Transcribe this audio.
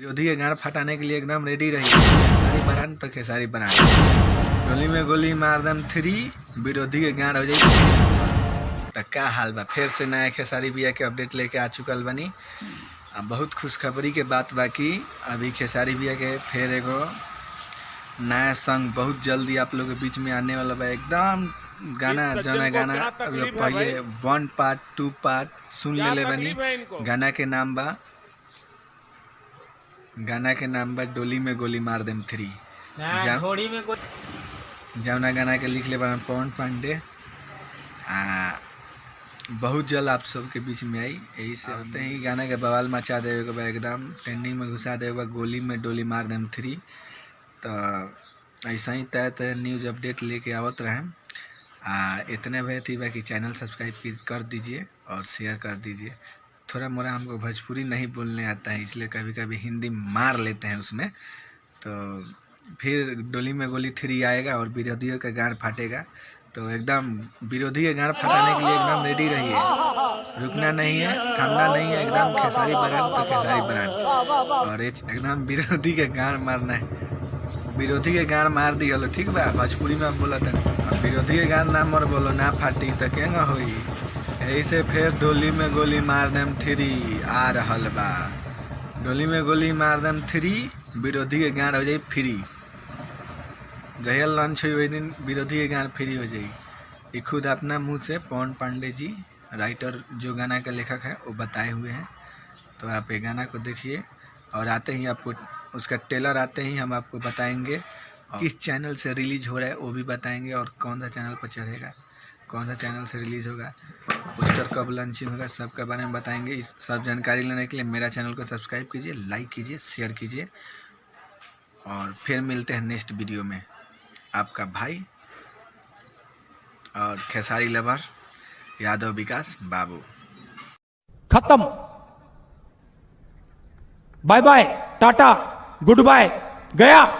विरोधी के गांड फटाने के लिए एकदम रेडी रही। खेसारी बरान तो खेसारी बरान। डोली में गोली मार दम 3 विरोधी के गांड हो जाए। तो क्या हाल बा, फिर से नया खेसारी भैया के अपडेट लेके आ चुकल बनी। बहुत खुशखबरी के बात बाकी अभी खेसारी भैया के फिर एगो नया सॉन्ग बहुत जल्दी आप लोग के बीच में आने वाला बा। एकदम गाना गाना पहले 1 पार्ट 2 पार्ट सुन ले बनी। गाना के नाम बा डोली में गोली मार देम 3। जौना गाना के लिख ले बना पवन पांडे। बहुत जल्द आप सबके बीच में आई। यही से होते ही गाना के बवाल मचा देवे के बा, एकदम ट्रेंडिंग में घुसा देवे गोली में डोली मार देम 3। तो ऐसा ही तय न्यूज़ अपडेट लेके आवत रहे। इतने भय थी बाकी चैनल सब्सक्राइब कर दीजिए और शेयर कर दीजिए। थोड़ा मोड़ा हमको भोजपुरी नहीं बोलने आता है, इसलिए कभी कभी हिंदी मार लेते हैं उसमें। तो फिर डोली में गोली 3 आएगा और विरोधियों का गांड फाटेगा। तो एकदम विरोधी के गांड फटाने के लिए एकदम रेडी रहिए। रुकना नहीं है, थमना नहीं है। एकदम खेसारी बरान तो खेसारी बरान। और एकदम विरोधी के गांड मारना है। विरोधी के गांड मार दी हलो, ठीक बा। भोजपुरी में बोला था विरोधी के गांड ना मर बोलो ना फाटी तो केंगा होई। यही से फिर डोली में गोली मार देम 3 आ रहल बा। डोली में गोली मार देम 3 विरोधी के गांड हो जाए फ्री। जहिया लॉन्च हुई वही दिन विरोधी के गांड फ्री हो जाएगी। ये खुद अपना मुंह से पवन पांडे जी राइटर जो गाना का लेखक है वो बताए हुए हैं। तो आप ये गाना को देखिए और आते ही आपको उसका ट्रेलर आते ही हम आपको बताएंगे किस चैनल से रिलीज़ हो रहा है वो भी बताएंगे, और कौन सा चैनल पर चढ़ेगा, कौन सा चैनल से रिलीज़ होगा, पोस्टर कब लॉन्चिंग होगा, सब के बारे में बताएंगे। इस सब जानकारी लेने के लिए मेरा चैनल को सब्सक्राइब कीजिए, लाइक कीजिए, शेयर कीजिए। और फिर मिलते हैं नेक्स्ट वीडियो में। आपका भाई और खेसारी लवर यादव विकास बाबू। खत्म। Bye bye, tata, good bye, गया।